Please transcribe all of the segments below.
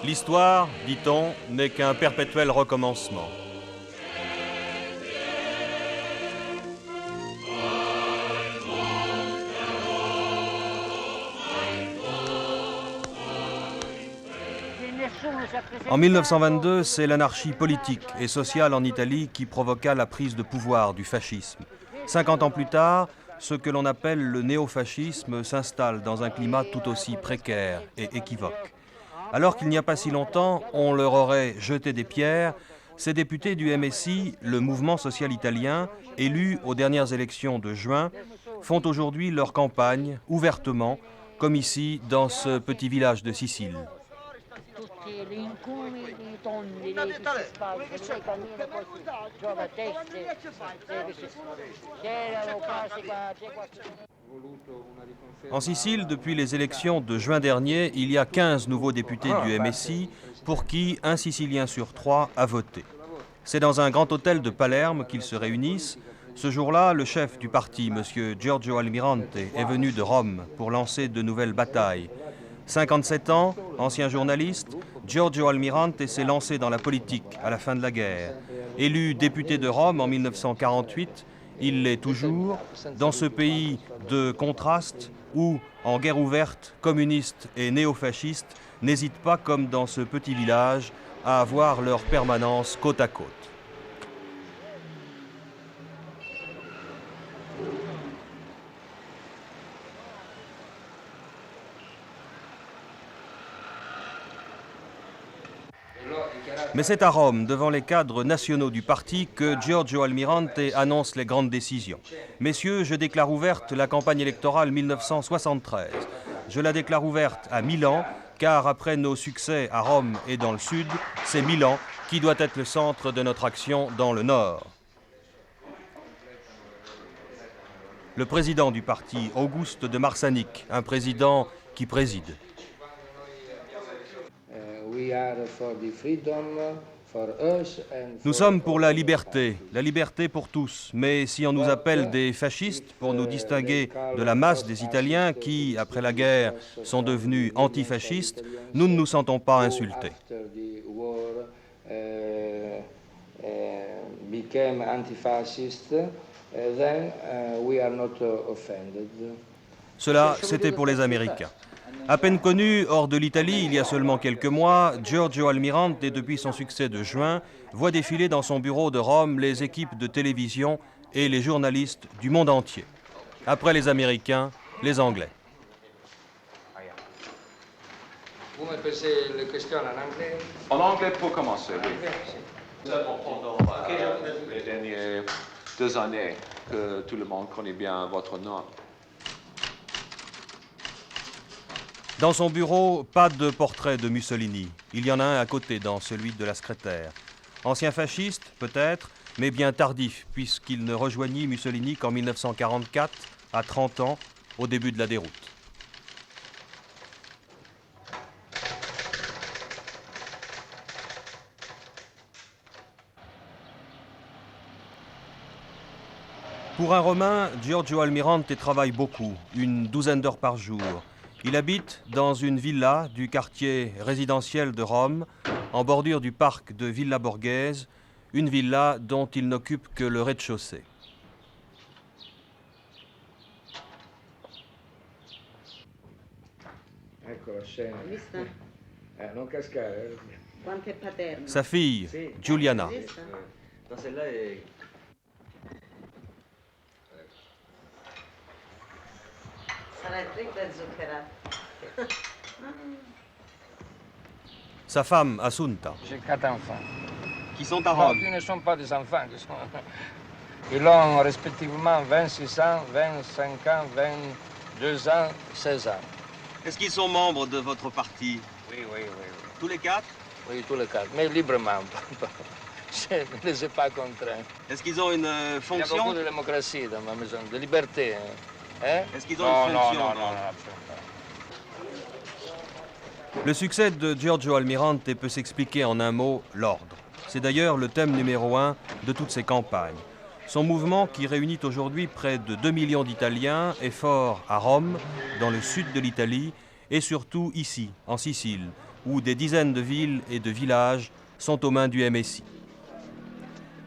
L'histoire, dit-on, n'est qu'un perpétuel recommencement. En 1922, c'est l'anarchie politique et sociale en Italie qui provoqua la prise de pouvoir du fascisme. 50 ans plus tard, ce que l'on appelle le néofascisme s'installe dans un climat tout aussi précaire et équivoque. Alors qu'il n'y a pas si longtemps, on leur aurait jeté des pierres, ces députés du MSI, le mouvement social italien, élus aux dernières élections de juin, font aujourd'hui leur campagne ouvertement, comme ici dans ce petit village de Sicile. En Sicile, depuis les élections de juin dernier, il y a 15 nouveaux députés du MSI pour qui un Sicilien sur 3 a voté. C'est dans un grand hôtel de Palerme qu'ils se réunissent. Ce jour-là, le chef du parti, M. Giorgio Almirante, est venu de Rome pour lancer de nouvelles batailles. 57 ans, ancien journaliste, Giorgio Almirante s'est lancé dans la politique à la fin de la guerre. Élu député de Rome en 1948, il l'est toujours, dans ce pays de contraste où, en guerre ouverte, communistes et néofascistes n'hésitent pas, comme dans ce petit village, à avoir leur permanence côte à côte. Mais c'est à Rome, devant les cadres nationaux du parti, que Giorgio Almirante annonce les grandes décisions. Messieurs, je déclare ouverte la campagne électorale 1973. Je la déclare ouverte à Milan, car après nos succès à Rome et dans le sud, c'est Milan qui doit être le centre de notre action dans le nord. Le président du parti, Auguste de Marsanic, un président qui préside. Nous sommes pour la liberté pour tous, mais si on nous appelle des fascistes pour nous distinguer de la masse des Italiens qui, après la guerre, sont devenus antifascistes, nous ne nous sentons pas insultés. Cela, c'était pour les Américains. À peine connu hors de l'Italie il y a seulement quelques mois, Giorgio Almirante, depuis son succès de juin, voit défiler dans son bureau de Rome les équipes de télévision et les journalistes du monde entier. Après les Américains, les Anglais. Vous me posez les questions en anglais? En anglais pour commencer, oui. Nous avons pendant les dernières 2 années que tout le monde connaît bien votre nom. Dans son bureau, pas de portrait de Mussolini. Il y en a un à côté, dans celui de la secrétaire. Ancien fasciste, peut-être, mais bien tardif, puisqu'il ne rejoignit Mussolini qu'en 1944, à 30 ans, au début de la déroute. Pour un Romain, Giorgio Almirante travaille beaucoup, une douzaine d'heures par jour. Il habite dans une villa du quartier résidentiel de Rome, en bordure du parc de Villa Borghese, une villa dont il n'occupe que le rez-de-chaussée. Sa fille, Giuliana. Sa femme, Assunta. J'ai 4 enfants. Qui sont à Rome. Non, qui ne sont pas des enfants. Ils ont respectivement 26 ans, 25 ans, 22 ans, 16 ans. Est-ce qu'ils sont membres de votre parti? Oui. Tous les 4? Oui, tous les 4, mais librement. Je ne les ai pas contraints. Est-ce qu'ils ont une fonction? Il y a beaucoup de démocratie dans ma maison, de liberté. Hein? Est-ce qu'ils ont une fonction? Non, absolument. Le succès de Giorgio Almirante peut s'expliquer en un mot, l'ordre. C'est d'ailleurs le thème numéro 1 de toutes ses campagnes. Son mouvement, qui réunit aujourd'hui près de 2 millions d'Italiens, est fort à Rome, dans le sud de l'Italie, et surtout ici, en Sicile, où des dizaines de villes et de villages sont aux mains du MSI.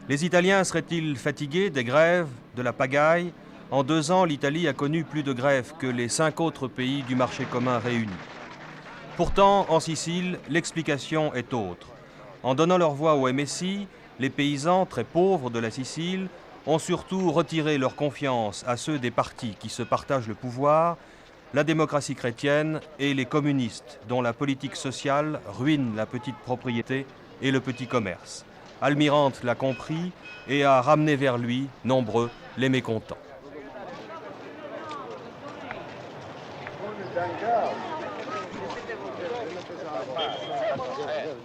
Les Italiens seraient-ils fatigués des grèves, de la pagaille? En 2 ans, l'Italie a connu plus de grèves que les 5 autres pays du marché commun réunis. Pourtant, en Sicile, l'explication est autre. En donnant leur voix au MSI, les paysans très pauvres de la Sicile ont surtout retiré leur confiance à ceux des partis qui se partagent le pouvoir, la démocratie chrétienne et les communistes, dont la politique sociale ruine la petite propriété et le petit commerce. Almirante l'a compris et a ramené vers lui, nombreux, les mécontents.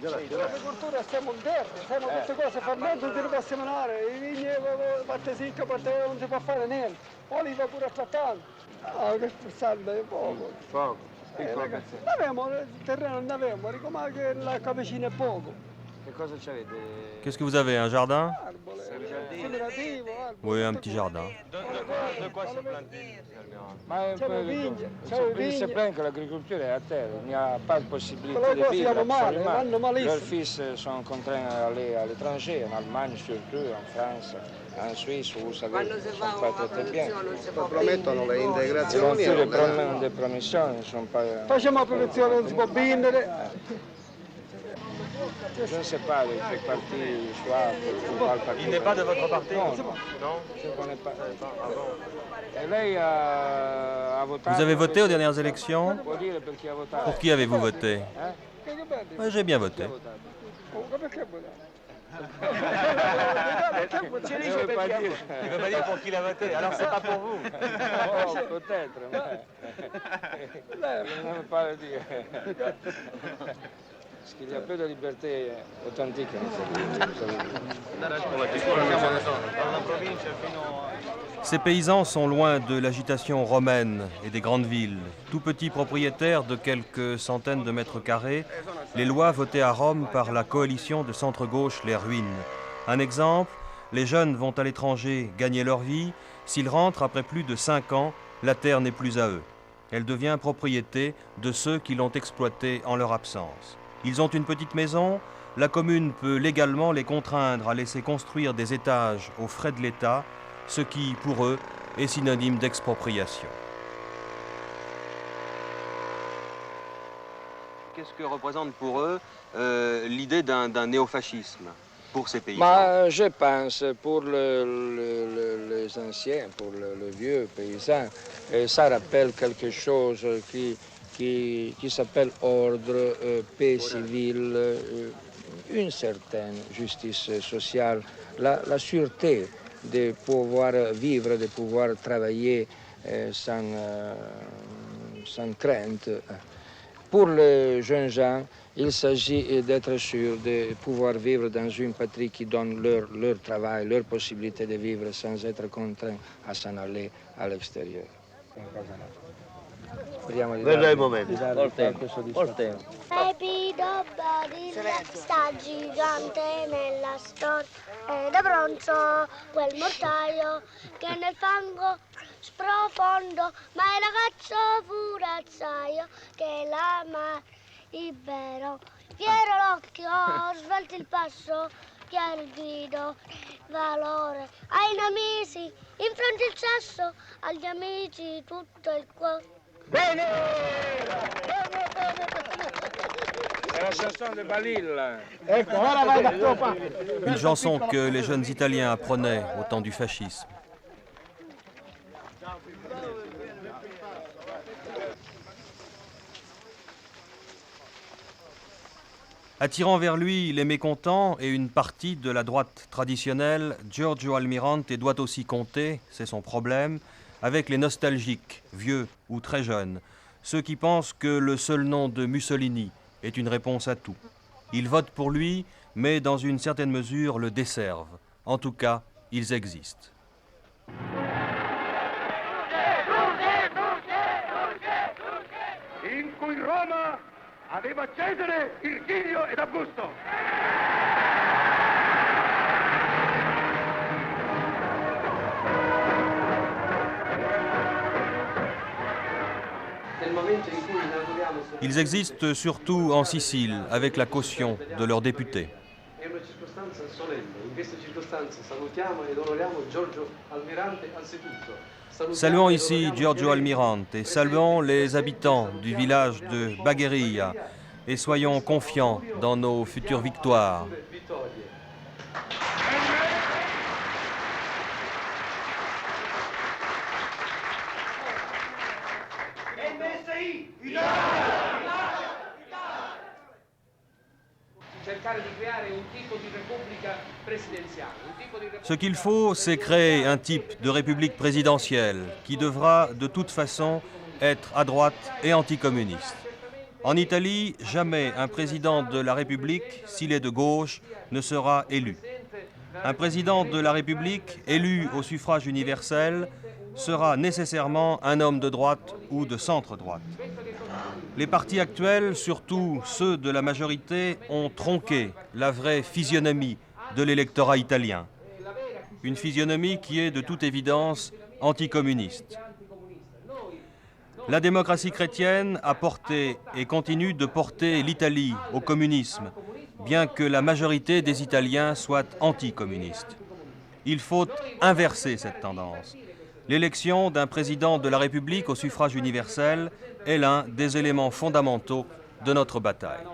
L'agricoltura siamo in verde, siamo tutte cose fermento, non si può seminare, i vigni parte secca, parte non si può fare niente, oliva pure trattata. Ah, che forzante è poco. Poco. Avevamo, il terreno non avevamo, come che la vicina è poco. Che cosa c'avete? Qu'est-ce que vous avez, un jardin? Arbole, seminativo, arbole. Oui, un petit jardin. De quoi si planter? Ma C'è vigna, il sait bien que l'agriculture est à terre, il n'y a pas de possibilité Però de qua vivre siamo male, absolument. vanno malissimo. Leurs fils sont contraints à aller à l'étranger, en Allemagne surtout, en France, en Suisse, où vous savez, ils ne sont pas très bien. Promettono le integrazioni e Ils non le danno. prennent des promissions, ils ne sont pas... Facciamo la produzione, non si può vendere. Je ne sais pas de quel parti soit, pour quel parti. Il n'est pas de votre parti? Non, je ne connais pas. Et lei ha votato... Vous avez voté aux dernières élections? Può dire per chi ha votato? Pour qui avez-vous voté? Che bello. Oui, j'ai bien voté. Comunque perché volete? Je ne veux pas dire. Il ne veut pas dire pour qui il a voté, alors c'est pas pour vous. Oh, peut-être, mais... Je ne veux pas le dire. Parce qu'il y a peu de liberté authentique en Ces paysans sont loin de l'agitation romaine et des grandes villes. Tout petits propriétaires de quelques centaines de mètres carrés, les lois votées à Rome par la coalition de centre-gauche les ruinent. Un exemple, les jeunes vont à l'étranger gagner leur vie. S'ils rentrent après plus de 5 ans, la terre n'est plus à eux. Elle devient propriété de ceux qui l'ont exploitée en leur absence. Ils ont une petite maison, la commune peut légalement les contraindre à laisser construire des étages aux frais de l'État, ce qui, pour eux, est synonyme d'expropriation. Qu'est-ce que représente pour eux l'idée d'un néofascisme pour ces paysans? Mais je pense, pour les anciens, pour le vieux paysan, ça rappelle quelque chose qui s'appelle ordre, paix civile, une certaine justice sociale, la sûreté de pouvoir vivre, de pouvoir travailler sans crainte. Pour les jeunes gens, il s'agit d'être sûr de pouvoir vivre dans une patrie qui donne leur travail, leur possibilité de vivre sans être contraint à s'en aller à l'extérieur. Verrà il momento. Happy Dobbarilla sta gigante nella storia ed è pronto quel mortaio che nel fango sprofondo ma è ragazzo furazzaio che la mare libero. Fiero l'occhio, svelti il passo, chiaro il grido, valore ai nemici, infrangi il sasso, agli amici tutto il cuore. Bene! C'est la chanson de Balilla. Ecco, ora vai da tua parte. Une chanson que les jeunes Italiens apprenaient au temps du fascisme. Attirant vers lui les mécontents et une partie de la droite traditionnelle, Giorgio Almirante doit aussi compter, c'est son problème, avec les nostalgiques, vieux ou très jeunes, ceux qui pensent que le seul nom de Mussolini est une réponse à tout. Ils votent pour lui, mais dans une certaine mesure le desservent. En tout cas, ils existent. In cui Roma aveva Cesare, Virgilio ed Augusto. Nel momento Ils existent surtout en Sicile, avec la caution de leurs députés. Saluons ici Giorgio Almirante et saluons les habitants du village de Bagheria et soyons confiants dans nos futures victoires. Ce qu'il faut, c'est créer un type de république présidentielle qui devra de toute façon être à droite et anticommuniste. En Italie, jamais un président de la République, s'il est de gauche, ne sera élu. Un président de la République élu au suffrage universel sera nécessairement un homme de droite ou de centre-droite. Les partis actuels, surtout ceux de la majorité, ont tronqué la vraie physionomie de l'électorat italien. Une physionomie qui est de toute évidence anticommuniste. La démocratie chrétienne a porté et continue de porter l'Italie au communisme, bien que la majorité des Italiens soient anticommunistes. Il faut inverser cette tendance. L'élection d'un président de la République au suffrage universel est l'un des éléments fondamentaux de notre bataille.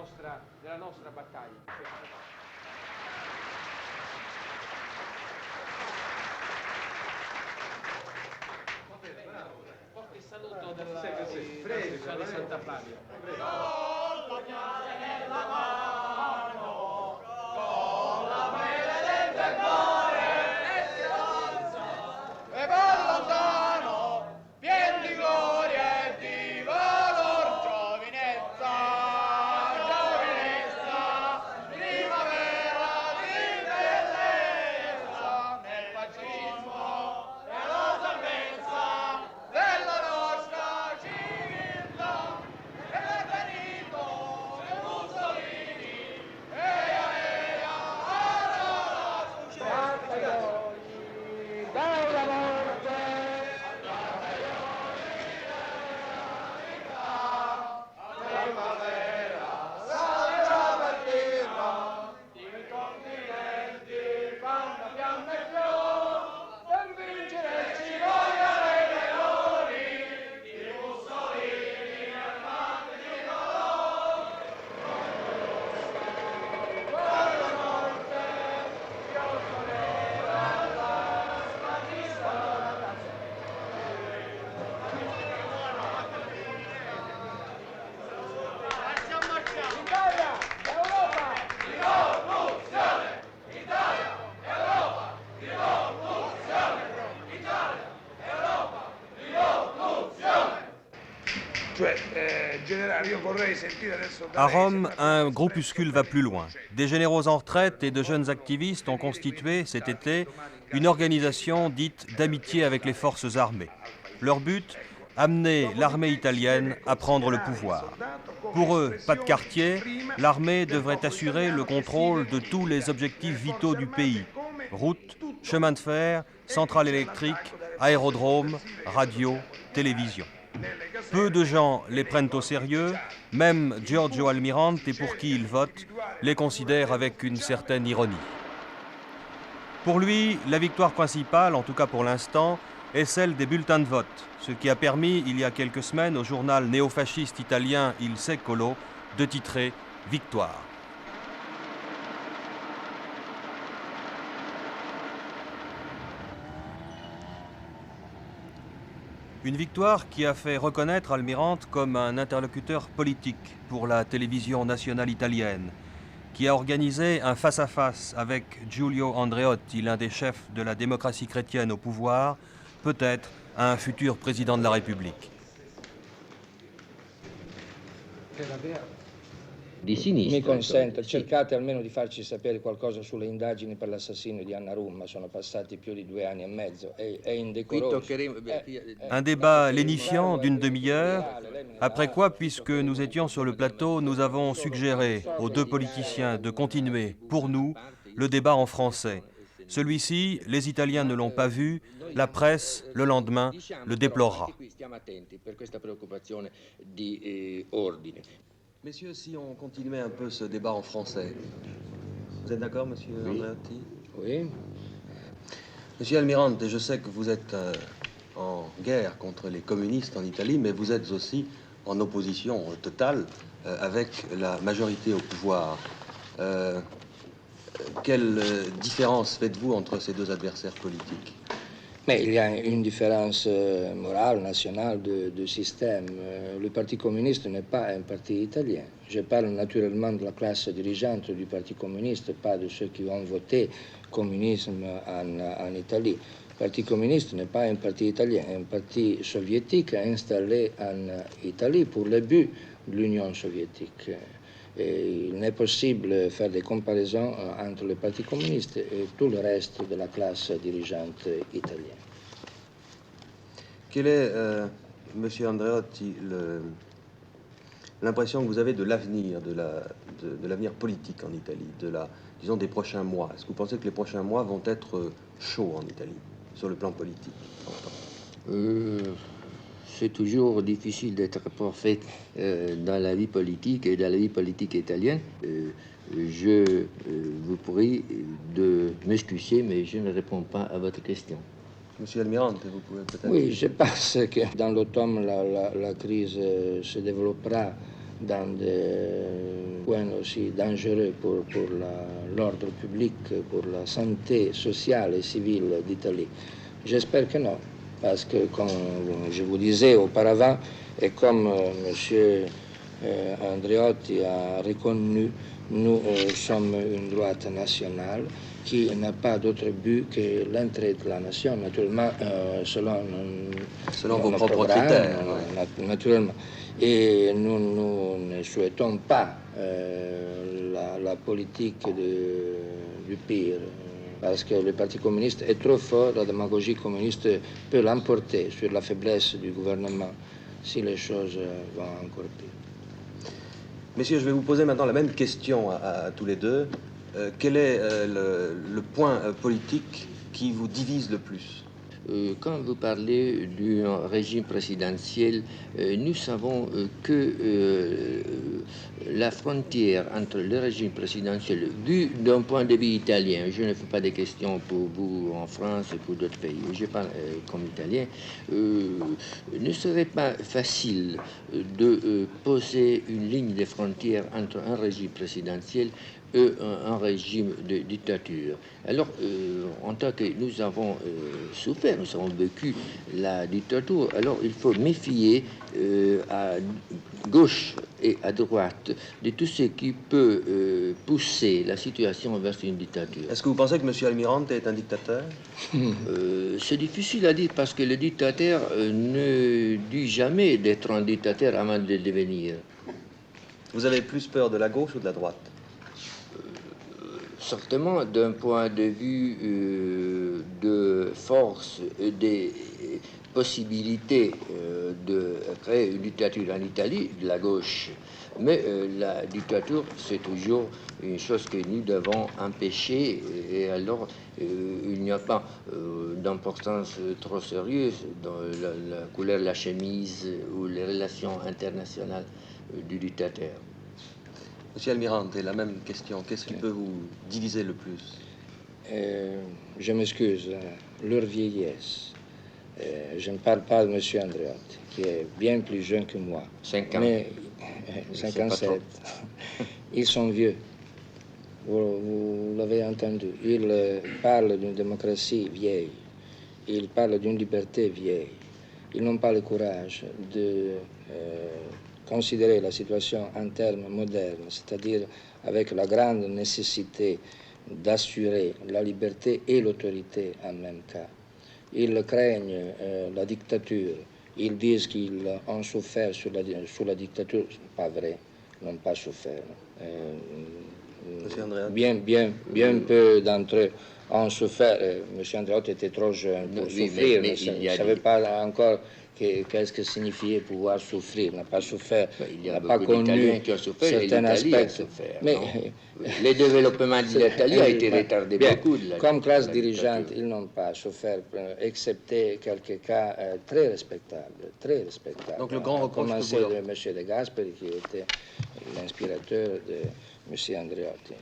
À Rome, un groupuscule va plus loin. Des généraux en retraite et de jeunes activistes ont constitué cet été une organisation dite d'amitié avec les forces armées. Leur but, amener l'armée italienne à prendre le pouvoir. Pour eux, pas de quartier, l'armée devrait assurer le contrôle de tous les objectifs vitaux du pays. Routes, chemins de fer, centrales électriques, aérodromes, radio, télévision. Peu de gens les prennent au sérieux, même Giorgio Almirante, pour qui ils votent, les considère avec une certaine ironie. Pour lui, la victoire principale, en tout cas pour l'instant, est celle des bulletins de vote, ce qui a permis, il y a quelques semaines, au journal néofasciste italien Il Secolo, de titrer « Victoire ». Une victoire qui a fait reconnaître Almirante comme un interlocuteur politique pour la télévision nationale italienne, qui a organisé un face-à-face avec Giulio Andreotti, l'un des chefs de la démocratie chrétienne au pouvoir, peut-être un futur président de la République. Di sinistra. Mi consenta, cercate almeno di farci sapere qualcosa sulle indagini per l'assassinio di Anna Rumma. Sono passati più di 2 anni e mezzo. È indecoroso. Un débat lénifiant d'une demi-heure, après quoi, puisque nous étions sur le plateau, nous avons suggéré aux deux politiciens de continuer, pour nous, le débat en français. Celui-ci, les Italiens ne l'ont pas vu, la presse, le lendemain, le déplorera. Messieurs, si on continuait un peu ce débat en français, vous êtes d'accord, monsieur Andreotti? Oui. Monsieur Almirante, je sais que vous êtes en guerre contre les communistes en Italie, mais vous êtes aussi en opposition totale avec la majorité au pouvoir. Quelle différence faites-vous entre ces deux adversaires politiques? Mais il y a une différence morale, nationale de système. Le Parti communiste n'est pas un parti italien. Je parle naturellement de la classe dirigeante du Parti communiste, pas de ceux qui ont voté communisme en Italie. Le Parti communiste n'est pas un parti italien, un parti soviétique installé en Italie pour le but de l'Union soviétique. Et il n'est possible de faire des comparaisons entre le Parti communiste et tout le reste de la classe dirigeante italienne. Quelle est, monsieur Andreotti, l'impression que vous avez de l'avenir, de l'avenir politique en Italie, disons des prochains mois? Est-ce que vous pensez que les prochains mois vont être chauds en Italie, sur le plan politique? C'est toujours difficile d'être prophète dans la vie politique et dans la vie politique italienne. Je vous prie de m'excuser, mais je ne réponds pas à votre question. Monsieur Almirante, vous pouvez peut-être... Oui, je pense que dans l'automne, la crise se développera dans des points aussi dangereux pour l'ordre public, pour la santé sociale et civile d'Italie. J'espère que non. Parce que, comme je vous disais auparavant, et comme M. Andreotti a reconnu, nous sommes une droite nationale qui n'a pas d'autre but que l'entrée de la nation, naturellement, selon vos propres critères. Naturellement. Et nous ne souhaitons pas la politique du pire. Parce que le Parti communiste est trop fort, la démagogie communiste peut l'emporter sur la faiblesse du gouvernement si les choses vont encore pire. Messieurs, je vais vous poser maintenant la même question à tous les deux. Quel est le point politique qui vous divise le plus? Quand vous parlez du régime présidentiel, nous savons que la frontière entre le régime présidentiel, vu d'un point de vue italien, je ne fais pas des questions pour vous en France et pour d'autres pays, je parle comme italien, ne serait pas facile de poser une ligne de frontière entre un régime présidentiel et un régime de dictature. Alors, en tant que nous avons souffert, nous avons vécu la dictature, alors il faut méfier à gauche et à droite de tout ce qui peut pousser la situation vers une dictature. Est-ce que vous pensez que M. Almirante est un dictateur? C'est difficile à dire parce que le dictateur ne dit jamais d'être un dictateur avant de le devenir. Vous avez plus peur de la gauche ou de la droite? Certainement, d'un point de vue de force et des possibilités de créer une dictature en Italie, de la gauche. Mais la dictature, c'est toujours une chose que nous devons empêcher. Et alors, il n'y a pas d'importance trop sérieuse dans la couleur de la chemise ou les relations internationales du dictateur. Monsieur Almirante, la même question. Qu'est-ce qui peut vous diviser le plus? Je m'excuse, leur vieillesse. Je ne parle pas de M. Andreotti, qui est bien plus jeune que moi. 50. Mais 57. Ils sont vieux. Vous l'avez entendu. Ils parlent d'une démocratie vieille. Ils parlent d'une liberté vieille. Ils n'ont pas le courage de considérer la situation en termes modernes, c'est-à-dire avec la grande nécessité d'assurer la liberté et l'autorité en même temps. Ils craignent la dictature. Ils disent qu'ils ont souffert sous la dictature. Ce n'est pas vrai. Ils n'ont pas souffert. Bien peu d'entre eux ont souffert. M. Andreotti était trop jeune pour souffrir. Il ne savait pas encore Qu'est-ce que signifiait pouvoir souffrir? N'a pas souffert, Il y a n'a pas beaucoup connu d'Italiens qui ont souffert et certains l'Italie a aspects. souffert. Mais Le développement de l'Italie a été retardé bien, beaucoup. Comme classe dirigeante, ils n'ont pas souffert, excepté quelques cas très respectables, très respectables. Donc le grand reproche à commencer que vous de M. De Gasperi, qui était l'inspirateur de M. Andreotti.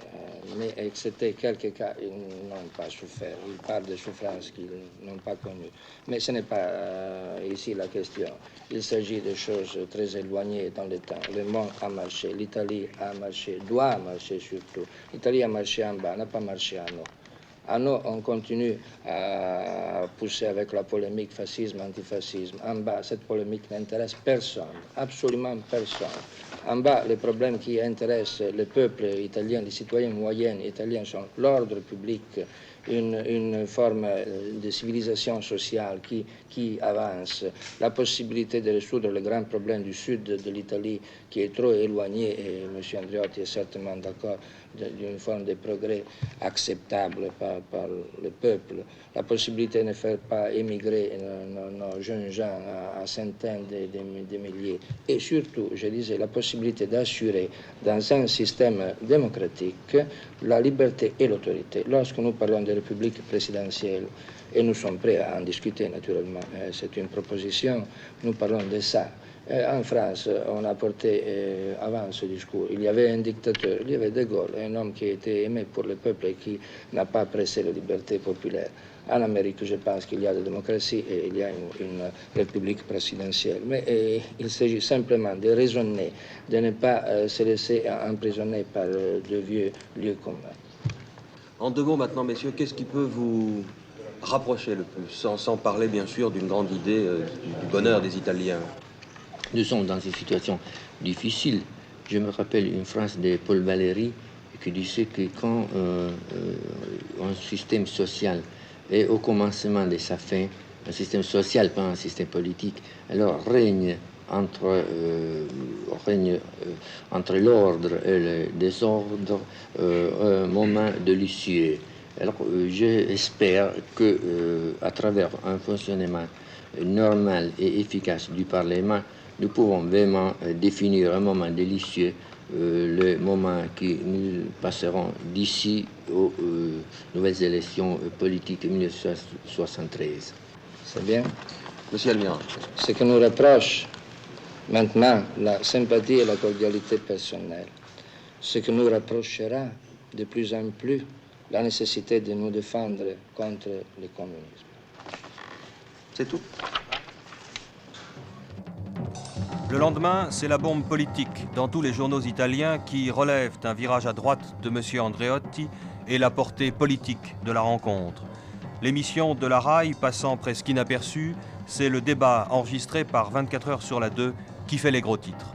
Mais excepté quelques cas, ils n'ont pas souffert. Ils parlent de souffrances qu'ils n'ont pas connues. Mais ce n'est pas ici la question. Il s'agit de choses très éloignées dans le temps. Le monde a marché, l'Italie a marché, doit marcher surtout. L'Italie a marché en bas, n'a pas marché en haut. En haut, on continue à pousser avec la polémique fascisme-antifascisme. En bas, cette polémique n'intéresse personne, absolument personne. En bas, les problèmes qui intéressent le peuple italien, les citoyens moyens italiens sont l'ordre public, une forme de civilisation sociale qui avance, la possibilité de résoudre le grand problème du sud de l'Italie qui est trop éloigné, et M. Andreotti est certainement d'accord, d'une forme de progrès acceptable par le peuple, la possibilité de ne faire pas émigrer nos jeunes gens à centaines de milliers, et surtout, je disais, la possibilité d'assurer dans un système démocratique la liberté et l'autorité. Lorsque nous parlons de république présidentielle, et nous sommes prêts à en discuter naturellement, c'est une proposition, nous parlons de ça. En France, on a porté avant ce discours, il y avait un dictateur, il y avait De Gaulle, un homme qui était aimé pour le peuple et qui n'a pas pressé la liberté populaire. En Amérique, je pense qu'il y a de la démocratie et il y a une république présidentielle. Mais il s'agit simplement de raisonner, de ne pas se laisser emprisonner par de vieux lieux communs. En deux mots maintenant, messieurs, qu'est-ce qui peut vous rapprocher le plus, sans parler bien sûr d'une grande idée du bonheur des Italiens? Nous sommes dans une situation difficile. Je me rappelle une phrase de Paul Valéry qui disait que quand un système social est au commencement de sa fin, un système social, pas un système politique, alors règne entre l'ordre et le désordre un moment délicieux. Alors j'espère que à travers un fonctionnement normal et efficace du Parlement, nous pouvons vraiment définir un moment délicieux, le moment que nous passerons d'ici aux nouvelles élections politiques de 1973. C'est bien. Monsieur Almirante. Ce que nous reproche maintenant la sympathie et la cordialité personnelle. Ce que nous reprochera de plus en plus la nécessité de nous défendre contre le communisme. C'est tout. Le lendemain, c'est la bombe politique dans tous les journaux italiens qui relèvent un virage à droite de M. Andreotti et la portée politique de la rencontre. L'émission de la RAI, passant presque inaperçue, c'est le débat enregistré par 24 heures sur la 2 qui fait les gros titres.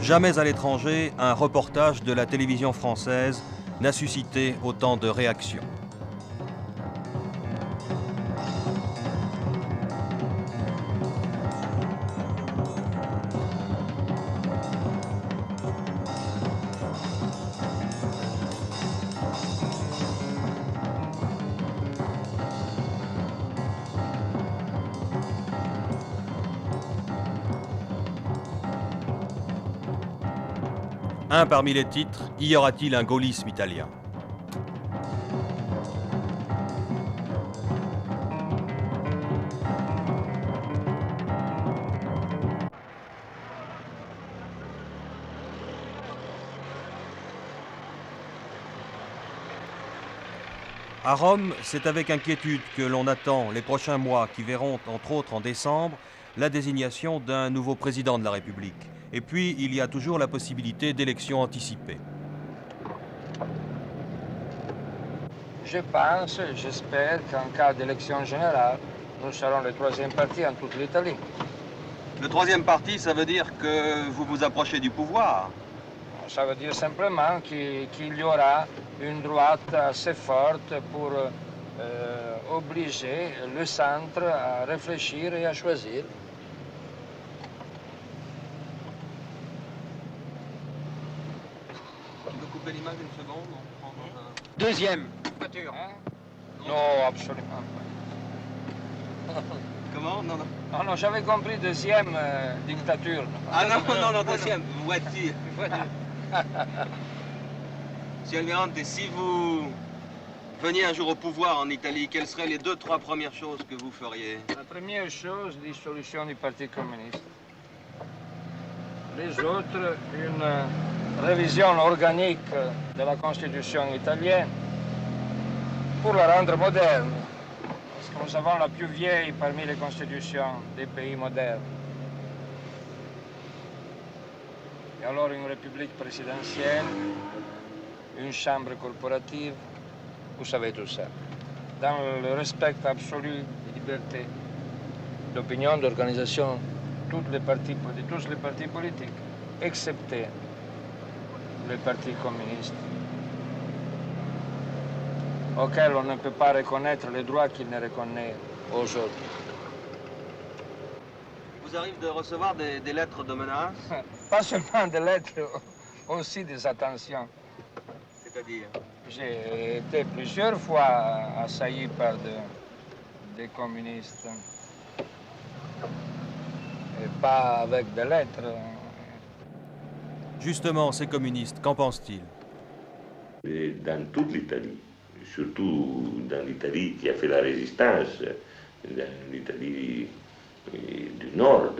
Jamais à l'étranger, un reportage de la télévision française n'a suscité autant de réactions. Un parmi les titres, y aura-t-il un gaullisme italien? À Rome, c'est avec inquiétude que l'on attend les prochains mois qui verront, entre autres en décembre, la désignation d'un nouveau président de la République. Et puis, il y a toujours la possibilité d'élections anticipées. Je pense, j'espère qu'en cas d'élection générale, nous serons le troisième parti en toute l'Italie. Le troisième parti, ça veut dire que vous vous approchez du pouvoir? Ça veut dire simplement qu'il y aura une droite assez forte pour obliger le centre à réfléchir et à choisir. Tu veux couper l'image? l'image une seconde, on prend dans un... Deuxième dictature. Non, absolument pas. Comment? Non, non. Non, j'avais compris deuxième dictature. Ah non, deuxième, voiture. Monsieur Almirante, si vous veniez un jour au pouvoir en Italie, quelles seraient les 2-3 premières choses que vous feriez? La première chose, dissolution du Parti communiste. Les autres, une révision organique de la Constitution italienne pour la rendre moderne. Parce que nous avons la plus vieille parmi les constitutions des pays modernes. Et alors une république présidentielle, une chambre corporative, vous savez tout ça. Dans le respect absolu des libertés d'opinion, d'organisation, tous les partis politiques, excepté le Parti communiste, auquel on ne peut pas reconnaître les droits qu'il ne reconnaît aux autres. Vous arrive de recevoir des lettres de menaces? Pas seulement des lettres, aussi des attentions. C'est-à-dire? J'ai été plusieurs fois assailli par des communistes. Et pas avec des lettres. Justement, ces communistes, qu'en pensent-ils? Dans toute l'Italie, surtout dans l'Italie qui a fait la résistance, dans l'Italie du Nord,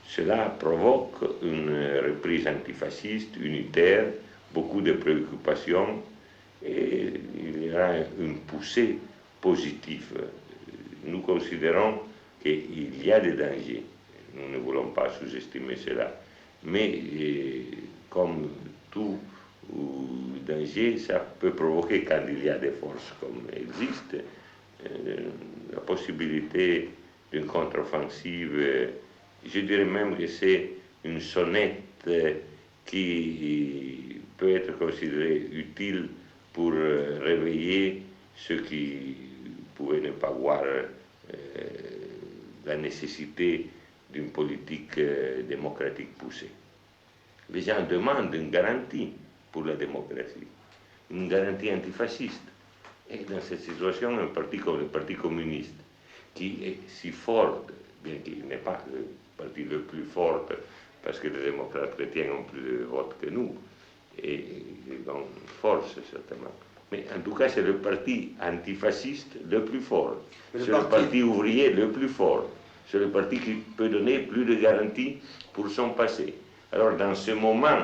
cela provoque une reprise antifasciste, unitaire, beaucoup de préoccupations et il y aura une poussée positive. Nous considérons qu'il y a des dangers, nous ne voulons pas sous-estimer cela, mais comme tout danger, ça peut provoquer, quand il y a des forces comme existent, la possibilité d'une contre-offensive. Je dirais même que c'est une sonnette qui peut être considérée utile pour réveiller ceux qui pouvaient ne pas voir la nécessité d'une politique démocratique poussée. Les gens demandent une garantie pour la démocratie, une garantie antifasciste. Et dans cette situation, un parti comme le Parti communiste, qui est si fort, bien qu'il n'est pas le parti le plus fort, parce que les démocrates chrétiens ont plus de votes que nous, et ils ont force certainement. Mais en tout cas, c'est le parti antifasciste le plus fort. C'est le parti ouvrier le plus fort. C'est le parti qui peut donner plus de garanties pour son passé. Alors, dans ce moment,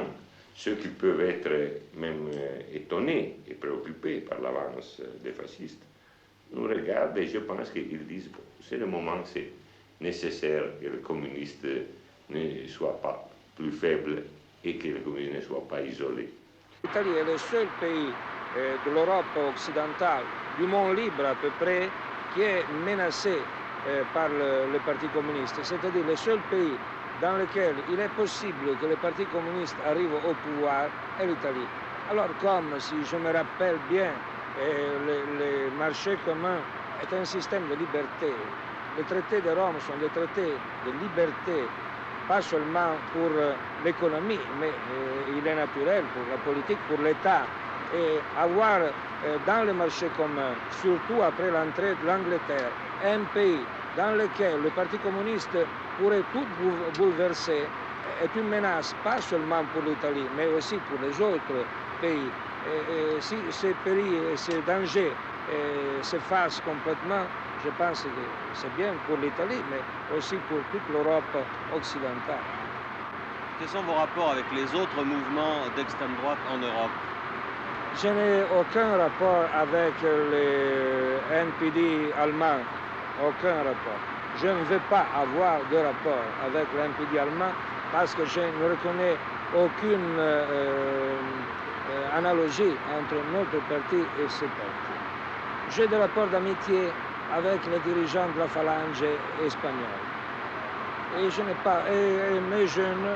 ceux qui peuvent être même étonnés et préoccupés par l'avance des fascistes nous regardent et je pense qu'ils disent bon, c'est le moment, c'est nécessaire que le communiste ne soit pas plus faible et que le communiste ne soit pas isolé. L'Italie est le seul pays de l'Europe occidentale, du monde libre à peu près, qui est menacé par le Parti communiste, c'est-à-dire le seul pays dans lequel il est possible que le Parti communiste arrive au pouvoir est l'Italie. Alors comme, si je me rappelle bien, le marché commun est un système de liberté, les traités de Rome sont des traités de liberté, pas seulement pour l'économie, mais il est naturel pour la politique, pour l'État. Et avoir dans le marché commun, surtout après l'entrée de l'Angleterre, un pays dans lequel le Parti communiste pourrait tout bouleverser, est une menace, pas seulement pour l'Italie, mais aussi pour les autres pays. Et si ces périls et ces dangers s'effacent complètement, je pense que c'est bien pour l'Italie, mais aussi pour toute l'Europe occidentale. Quels sont vos rapports avec les autres mouvements d'extrême droite en Europe? Je n'ai aucun rapport avec le NPD allemand, aucun rapport. Je ne veux pas avoir de rapport avec le NPD allemand parce que je ne reconnais aucune analogie entre notre parti et ce parti. J'ai des rapports d'amitié avec les dirigeants de la phalange espagnole. Et je n'ai pas, et mes jeunes,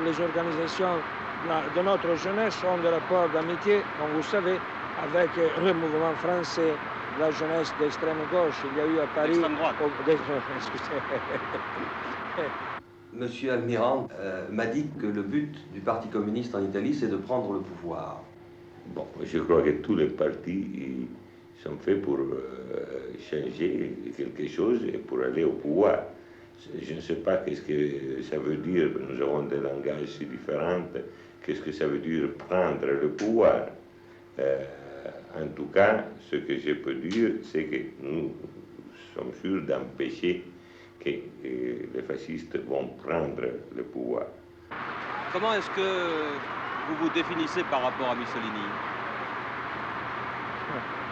les organisations de notre jeunesse ont des rapports d'amitié, comme vous savez, avec le mouvement français de la jeunesse d'extrême gauche. Il y a eu à Paris... D'extrême droite. Monsieur Almirante m'a dit que le but du Parti communiste en Italie, c'est de prendre le pouvoir. Bon, je crois que tous les partis sont faits pour changer quelque chose et pour aller au pouvoir. Je ne sais pas qu'est-ce que ça veut dire, nous avons des langages si différents, qu'est-ce que ça veut dire prendre le pouvoir. En tout cas, ce que je peux dire, c'est que nous sommes sûrs d'empêcher que les fascistes vont prendre le pouvoir. Comment est-ce que vous vous définissez par rapport à Mussolini?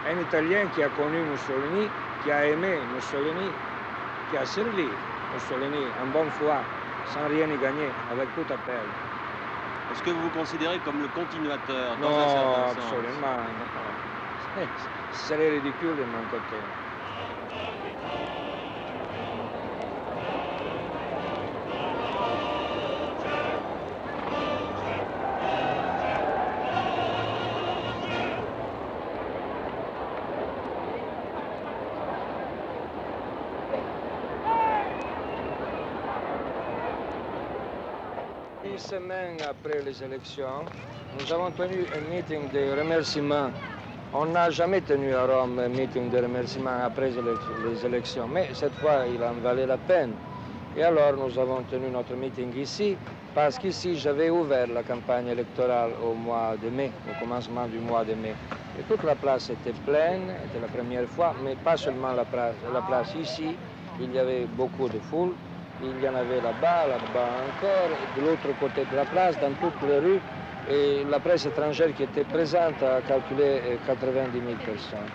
Un Italien qui a connu Mussolini, qui a aimé Mussolini, qui a servi Mussolini en bonne foi, sans rien y gagner, avec tout à perdre. Est-ce que vous vous considérez comme le continuateur dans Non, un certain sens? absolument non. Ce serait ridicule de mon côté. Une semaine après les élections, nous avons tenu un meeting de remerciements. On n'a jamais tenu à Rome un meeting de remerciements après les élections, mais cette fois, il en valait la peine. Et alors, nous avons tenu notre meeting ici, parce qu'ici, j'avais ouvert la campagne électorale au mois de mai, au commencement du mois de mai. Et toute la place était pleine, c'était la première fois, mais pas seulement la place ici, il y avait beaucoup de foule. Il y en avait là-bas encore, et de l'autre côté de la place, dans toutes les rues. Et la presse étrangère qui était présente a calculé 90 000 personnes.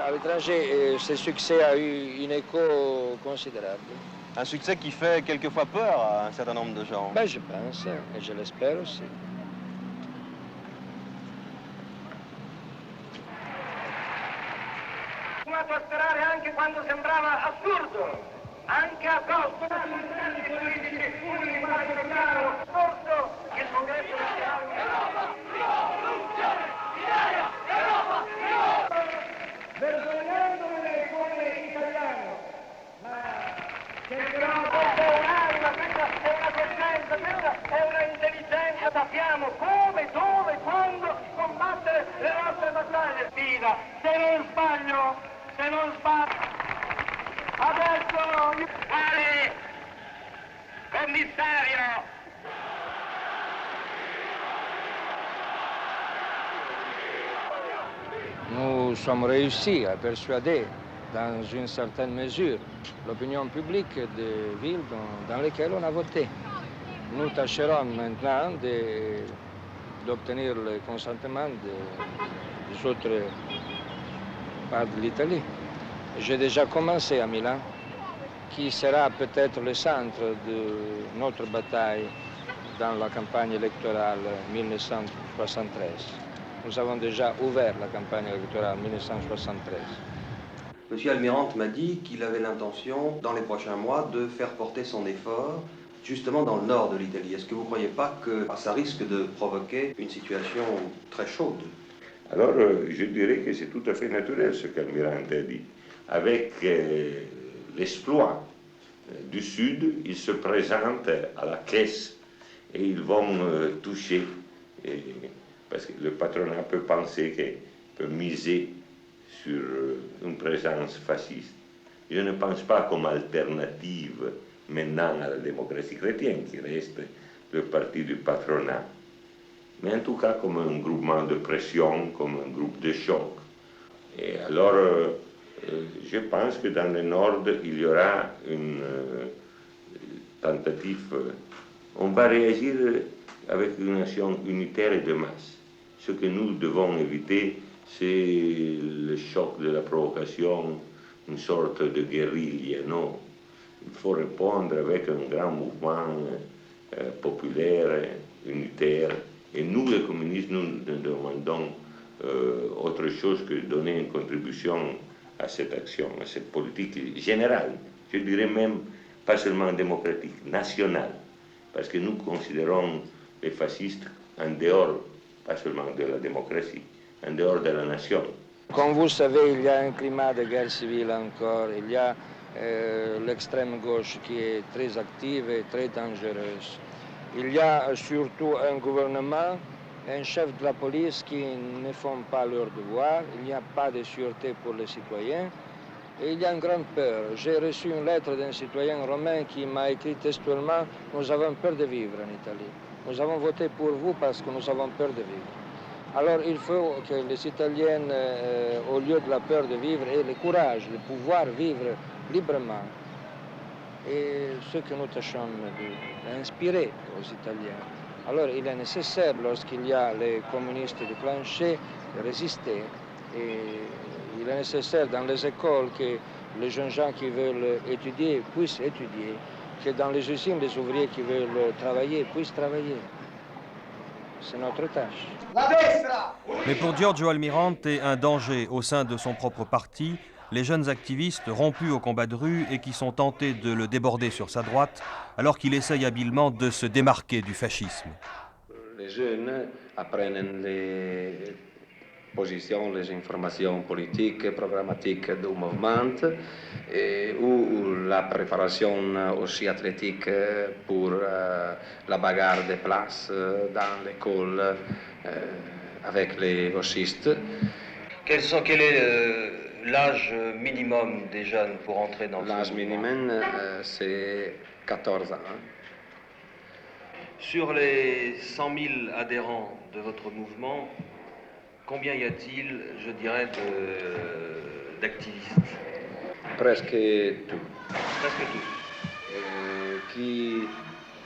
À l'étranger, ce succès a eu un écho considérable. Un succès qui fait quelquefois peur à un certain nombre de gens. Ben, je pense, et je l'espère aussi. Una prosperare anche quando sembrava assurdo, anche a costo di politici, un linguaggio chiaro, assurdo, che il congresso vergognandomi delle scuole italiane, ma che però questa è un'anima, questa è una coscienza, questa è una intelligenza, sappiamo come, dove, quando combattere le nostre battaglie. Sfida, se non sbaglio, adesso, Ale, commissario! Nous sommes réussis à persuader, dans une certaine mesure, l'opinion publique des villes dans lesquelles on a voté. Nous tâcherons maintenant d'obtenir le consentement des autres parts de l'Italie. J'ai déjà commencé à Milan, qui sera peut-être le centre de notre bataille dans la campagne électorale 1973. Nous avons déjà ouvert la campagne électorale 1973. Monsieur Almirante m'a dit qu'il avait l'intention, dans les prochains mois, de faire porter son effort justement dans le nord de l'Italie. Est-ce que vous ne croyez pas que ça risque de provoquer une situation très chaude? Alors, je dirais que c'est tout à fait naturel ce qu'Almirante a dit. Avec l'exploit du Sud, ils se présentent à la caisse et ils vont toucher. Parce que le patronat peut penser qu'il peut miser sur une présence fasciste. Je ne pense pas comme alternative maintenant à la démocratie chrétienne, qui reste le parti du patronat, mais en tout cas comme un groupement de pression, comme un groupe de choc. Et alors, je pense que dans le Nord, il y aura une tentative. On va réagir avec une action unitaire et de masse. Ce que nous devons éviter, c'est le choc de la provocation, une sorte de guérilla, non. Il faut répondre avec un grand mouvement populaire, unitaire. Et nous, les communistes, nous demandons autre chose que donner une contribution à cette action, à cette politique générale. Je dirais même pas seulement démocratique, nationale. Parce que nous considérons les fascistes en dehors, pas seulement de la démocratie, en dehors de la nation. Comme vous savez, il y a un climat de guerre civile encore. Il y a l'extrême gauche qui est très active et très dangereuse. Il y a surtout un gouvernement, un chef de la police qui ne font pas leur devoir. Il n'y a pas de sûreté pour les citoyens. Et il y a une grande peur. J'ai reçu une lettre d'un citoyen romain qui m'a écrit textuellement « Nous avons peur de vivre en Italie. Nous avons voté pour vous parce que nous avons peur de vivre. » Alors il faut que les Italiens, au lieu de la peur de vivre, aient le courage de pouvoir vivre librement. Et ce que nous tâchons d'inspirer aux Italiens. Alors il est nécessaire, lorsqu'il y a les communistes de plancher, de résister. Et il est nécessaire dans les écoles que les jeunes gens qui veulent étudier puissent étudier, que dans les usines, les ouvriers qui veulent travailler puissent travailler. C'est notre tâche. Mais pour Giorgio Almirante, un danger au sein de son propre parti, les jeunes activistes rompus au combat de rue et qui sont tentés de le déborder sur sa droite, alors qu'il essaye habilement de se démarquer du fascisme. Les jeunes apprennent les positions, les informations politiques, programmatiques du mouvement, ou la préparation aussi athlétique pour la bagarre des places dans l'école avec les gauchistes. Quel est l'âge minimum des jeunes pour entrer dans ce mouvement? L'âge minimum, c'est 14 ans. Sur les 100 000 adhérents de votre mouvement, combien y a-t-il, je dirais, d'activistes? Presque tous. Presque tous. Qui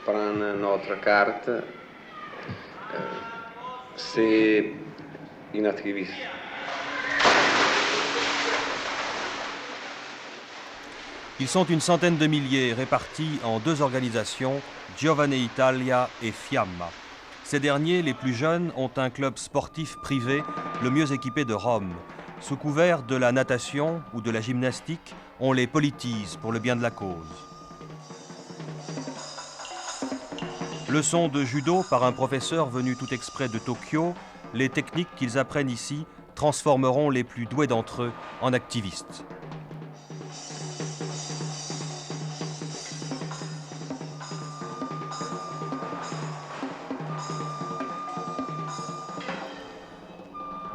prennent notre carte, c'est un activiste. Ils sont une centaine de milliers répartis en deux organisations, Giovane Italia et Fiamma. Ces derniers, les plus jeunes, ont un club sportif privé le mieux équipé de Rome. Sous couvert de la natation ou de la gymnastique, on les politise pour le bien de la cause. Leçons de judo par un professeur venu tout exprès de Tokyo, les techniques qu'ils apprennent ici transformeront les plus doués d'entre eux en activistes.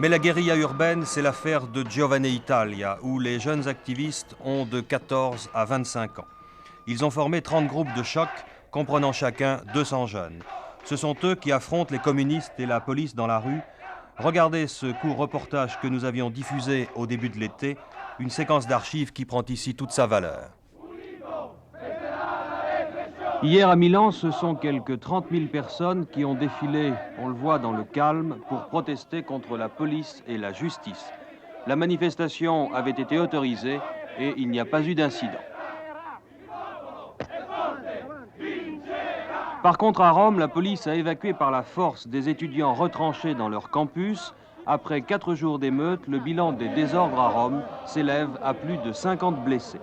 Mais la guérilla urbaine, c'est l'affaire de Giovane Italia, où les jeunes activistes ont de 14 à 25 ans. Ils ont formé 30 groupes de choc, comprenant chacun 200 jeunes. Ce sont eux qui affrontent les communistes et la police dans la rue. Regardez ce court reportage que nous avions diffusé au début de l'été, une séquence d'archives qui prend ici toute sa valeur. Hier à Milan, ce sont quelques 30 000 personnes qui ont défilé, on le voit dans le calme, pour protester contre la police et la justice. La manifestation avait été autorisée et il n'y a pas eu d'incident. Par contre, à Rome, la police a évacué par la force des étudiants retranchés dans leur campus. Après 4 jours d'émeute, le bilan des désordres à Rome s'élève à plus de 50 blessés.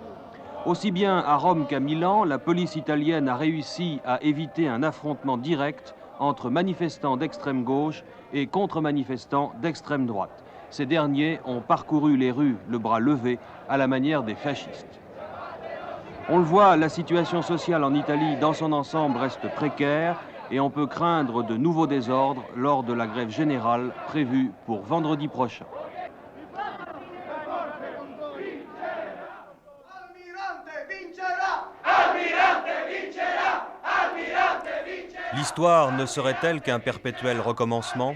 Aussi bien à Rome qu'à Milan, la police italienne a réussi à éviter un affrontement direct entre manifestants d'extrême gauche et contre-manifestants d'extrême droite. Ces derniers ont parcouru les rues le bras levé à la manière des fascistes. On le voit, la situation sociale en Italie dans son ensemble reste précaire et on peut craindre de nouveaux désordres lors de la grève générale prévue pour vendredi prochain. L'histoire ne serait-elle qu'un perpétuel recommencement ?